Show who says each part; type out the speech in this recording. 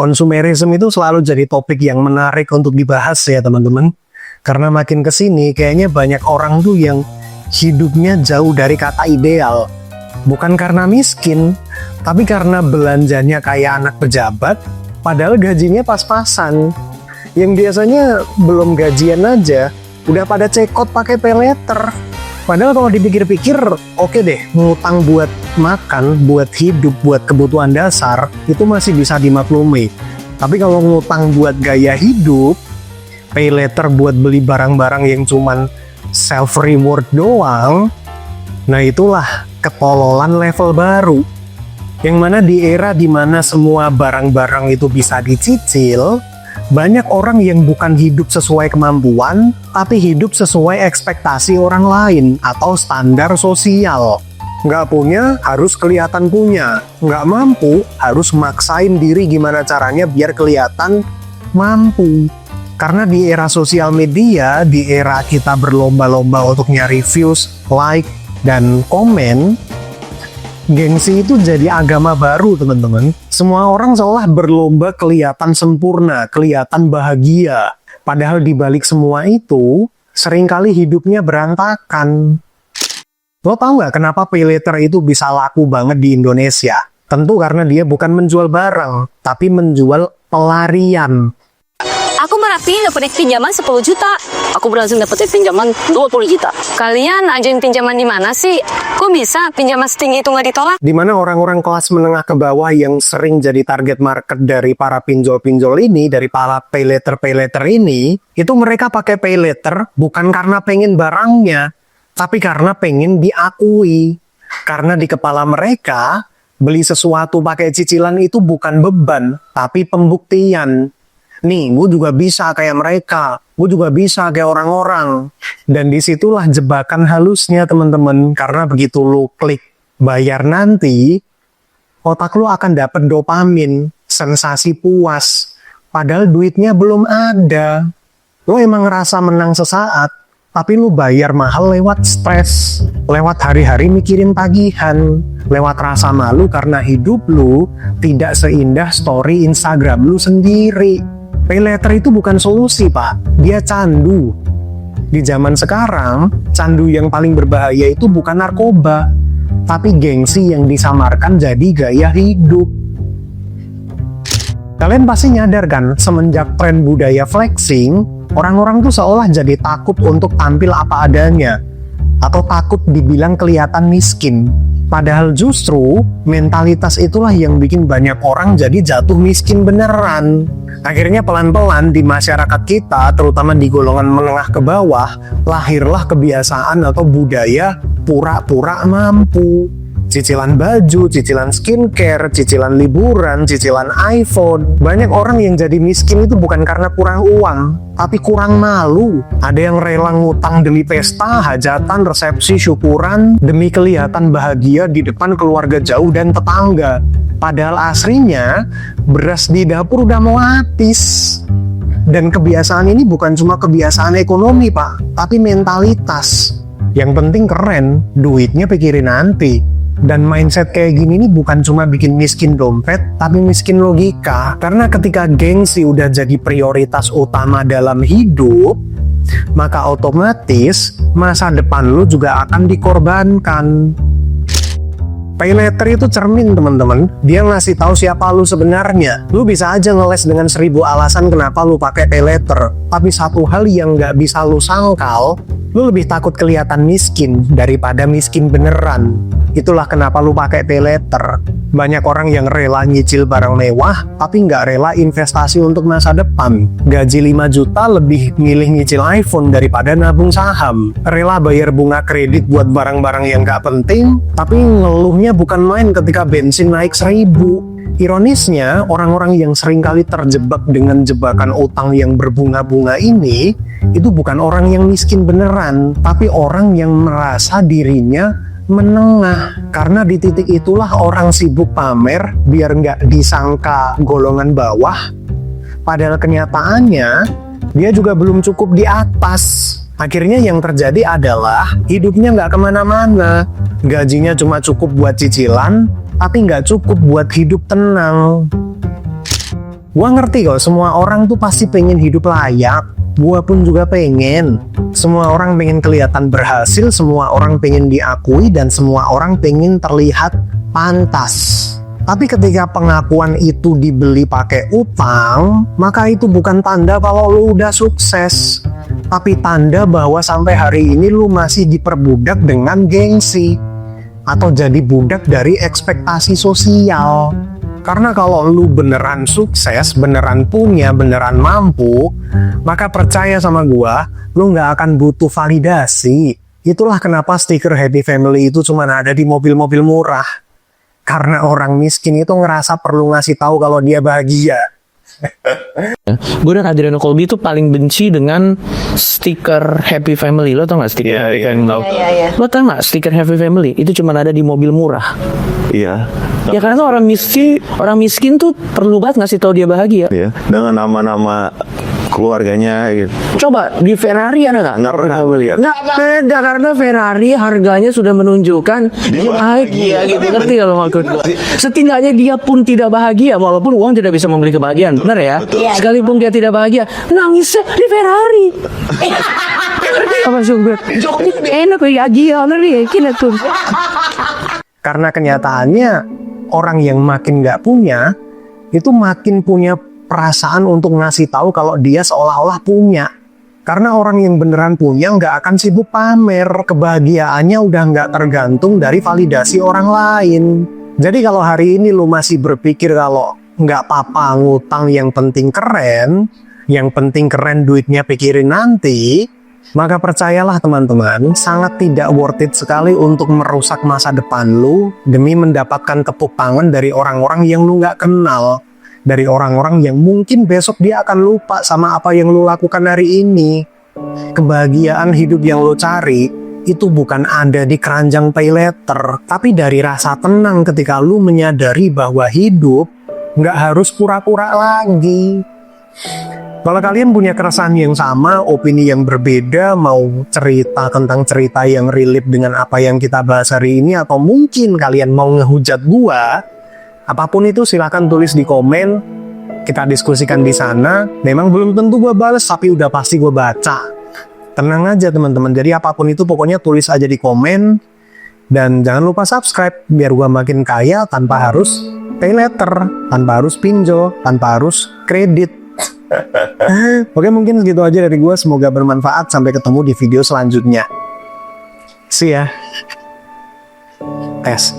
Speaker 1: Konsumerisme itu selalu jadi topik yang menarik untuk dibahas ya teman-teman. Karena makin kesini kayaknya banyak orang tuh yang hidupnya jauh dari kata ideal. Bukan karena miskin, tapi karena belanjanya kayak anak pejabat, padahal gajinya pas-pasan. Yang biasanya belum gajian aja, udah pada cekot pakai paylater. Padahal kalau dipikir-pikir, oke deh, ngutang buat makan, buat hidup, buat kebutuhan dasar, itu masih bisa dimaklumi. Tapi kalau ngutang buat gaya hidup, paylater buat beli barang-barang yang cuman self-reward doang, nah itulah ketololan level baru. Yang mana di era dimana semua barang-barang itu bisa dicicil, banyak orang yang bukan hidup sesuai kemampuan, tapi hidup sesuai ekspektasi orang lain atau standar sosial. Nggak punya, harus kelihatan punya. Nggak mampu, harus maksain diri gimana caranya biar kelihatan mampu. Karena di era sosial media, di era kita berlomba-lomba untuk nyari views, like, dan komen, gengsi itu jadi agama baru teman-teman. Semua orang seolah berlomba kelihatan sempurna, kelihatan bahagia. Padahal di balik semua itu, seringkali hidupnya berantakan. Lo tau nggak kenapa paylater itu bisa laku banget di Indonesia? Tentu karena dia bukan menjual barang, tapi menjual pelarian.
Speaker 2: Aku Merapi dapat pinjaman 10 juta. Aku berhasil dapat pinjaman 20 juta. Kalian ajain pinjaman di mana sih? Kok bisa pinjaman setinggi itu nggak ditolak?
Speaker 1: Di mana orang-orang kelas menengah ke bawah yang sering jadi target market dari para pinjol-pinjol ini, dari para paylater ini, itu mereka pakai paylater bukan karena pengen barangnya, tapi karena pengen diakui. Karena di kepala mereka, beli sesuatu pakai cicilan itu bukan beban, tapi pembuktian. Nih, gue juga bisa kayak mereka. Gue juga bisa kayak orang-orang. Dan disitulah jebakan halusnya teman-teman. Karena begitu lo klik bayar nanti, otak lo akan dapat dopamin, sensasi puas. Padahal duitnya belum ada. Lo emang ngerasa menang sesaat, tapi lo bayar mahal lewat stres. Lewat hari-hari mikirin tagihan. Lewat rasa malu karena hidup lo tidak seindah story Instagram lo sendiri. Paylater itu bukan solusi, Pak. Dia candu. Di zaman sekarang, candu yang paling berbahaya itu bukan narkoba, tapi gengsi yang disamarkan jadi gaya hidup. Kalian pasti nyadar kan, semenjak tren budaya flexing, orang-orang tuh seolah jadi takut untuk tampil apa adanya, atau takut dibilang kelihatan miskin. Padahal justru mentalitas itulah yang bikin banyak orang jadi jatuh miskin beneran. Akhirnya pelan-pelan di masyarakat kita, terutama di golongan menengah ke bawah, lahirlah kebiasaan atau budaya pura-pura mampu. Cicilan baju, cicilan skincare, cicilan liburan, cicilan iPhone. Banyak orang yang jadi miskin itu bukan karena kurang uang, tapi kurang malu. Ada yang rela ngutang demi pesta, hajatan, resepsi, syukuran, demi kelihatan bahagia di depan keluarga jauh dan tetangga. Padahal aslinya, beras di dapur udah mau habis. Dan kebiasaan ini bukan cuma kebiasaan ekonomi, Pak, tapi mentalitas. Yang penting keren, duitnya pikirin nanti. Dan mindset kayak gini nih bukan cuma bikin miskin dompet, tapi miskin logika. Karena ketika gengsi udah jadi prioritas utama dalam hidup, maka otomatis masa depan lu juga akan dikorbankan. Paylater itu cermin teman-teman. Dia ngasih tahu siapa lu sebenarnya. Lu bisa aja ngeles dengan 1000 alasan kenapa lu pakai paylater. Tapi satu hal yang nggak bisa lu sangkal, lu lebih takut kelihatan miskin daripada miskin beneran. Itulah kenapa lu pakai paylater. Banyak orang yang rela nyicil barang mewah, tapi nggak rela investasi untuk masa depan. Gaji 5 juta lebih milih nyicil iPhone daripada nabung saham. Rela bayar bunga kredit buat barang-barang yang nggak penting, tapi ngeluhnya bukan main ketika bensin naik 1000. Ironisnya, orang-orang yang seringkali terjebak dengan jebakan utang yang berbunga-bunga ini, itu bukan orang yang miskin beneran, tapi orang yang merasa dirinya menengah. Karena di titik itulah orang sibuk pamer biar nggak disangka golongan bawah. Padahal kenyataannya dia juga belum cukup di atas. Akhirnya yang terjadi adalah hidupnya nggak kemana-mana. Gajinya cuma cukup buat cicilan, tapi nggak cukup buat hidup tenang. Gua ngerti kok, semua orang tuh pasti pengen hidup layak. Gua pun juga pengen. Semua orang pengen kelihatan berhasil, semua orang pengen diakui, dan semua orang pengen terlihat pantas. Tapi ketika pengakuan itu dibeli pakai utang, maka itu bukan tanda kalau lu udah sukses. Tapi tanda bahwa sampai hari ini lu masih diperbudak dengan gengsi. Atau jadi budak dari ekspektasi sosial. Karena kalau lu beneran sukses, beneran punya, beneran mampu, maka percaya sama gua, lu nggak akan butuh validasi. Itulah kenapa stiker Happy Family itu cuma ada di mobil-mobil murah. Karena orang miskin itu ngerasa perlu ngasih tahu kalau dia bahagia.
Speaker 3: Gue dan Adriano Colby itu paling benci dengan stiker Happy Family. Lo tau gak stiker?
Speaker 4: Iya.
Speaker 3: Lo tau gak stiker Happy Family itu cuma ada di mobil murah?
Speaker 4: Iya.
Speaker 3: Ya karena tuh orang miskin tuh perlu banget ngasih tahu dia bahagia.
Speaker 4: Iya. Dengan nama-nama keluarganya gitu.
Speaker 3: Coba di Ferrari ada nggak?
Speaker 4: Nggak pernah gue lihat.
Speaker 3: Nggak beda karena Ferrari harganya sudah menunjukkan dia bahagia gitu. Ngerti kalau maksud gue? Setidaknya dia pun tidak bahagia walaupun uang tidak bisa membeli kebahagiaan. Benar ya? Sekalipun dia tidak bahagia, nangisnya di Ferrari. Apa maksud gue? Joknya lebih enak ya dia, ngerti ya? Kira tuh.
Speaker 1: Karena kenyataannya orang yang makin nggak punya itu makin punya perasaan untuk ngasih tahu kalau dia seolah-olah punya. Karena orang yang beneran punya nggak akan sibuk pamer. Kebahagiaannya udah nggak tergantung dari validasi orang lain. Jadi kalau hari ini lu masih berpikir kalau nggak apa-apa ngutang, yang penting keren duitnya pikirin nanti, maka percayalah teman-teman, sangat tidak worth it sekali untuk merusak masa depan lu demi mendapatkan tepuk tangan dari orang-orang yang lu nggak kenal. Dari orang-orang yang mungkin besok dia akan lupa sama apa yang lu lakukan hari ini. Kebahagiaan hidup yang lu cari itu bukan ada di keranjang pay letter, tapi dari rasa tenang ketika lu menyadari bahwa hidup nggak harus pura-pura lagi. Kalau kalian punya keresahan yang sama, opini yang berbeda, mau cerita tentang cerita yang relate dengan apa yang kita bahas hari ini, atau mungkin kalian mau ngehujat gua, apapun itu silahkan tulis di komen, kita diskusikan di sana. Memang belum tentu gue balas, tapi udah pasti gue baca. Tenang aja teman-teman, jadi apapun itu pokoknya tulis aja di komen. Dan jangan lupa subscribe, biar gue makin kaya tanpa harus pay letter, tanpa harus pinjol, tanpa harus kredit. Oke, mungkin segitu aja dari gue, semoga bermanfaat. Sampai ketemu di video selanjutnya. See ya. Tes.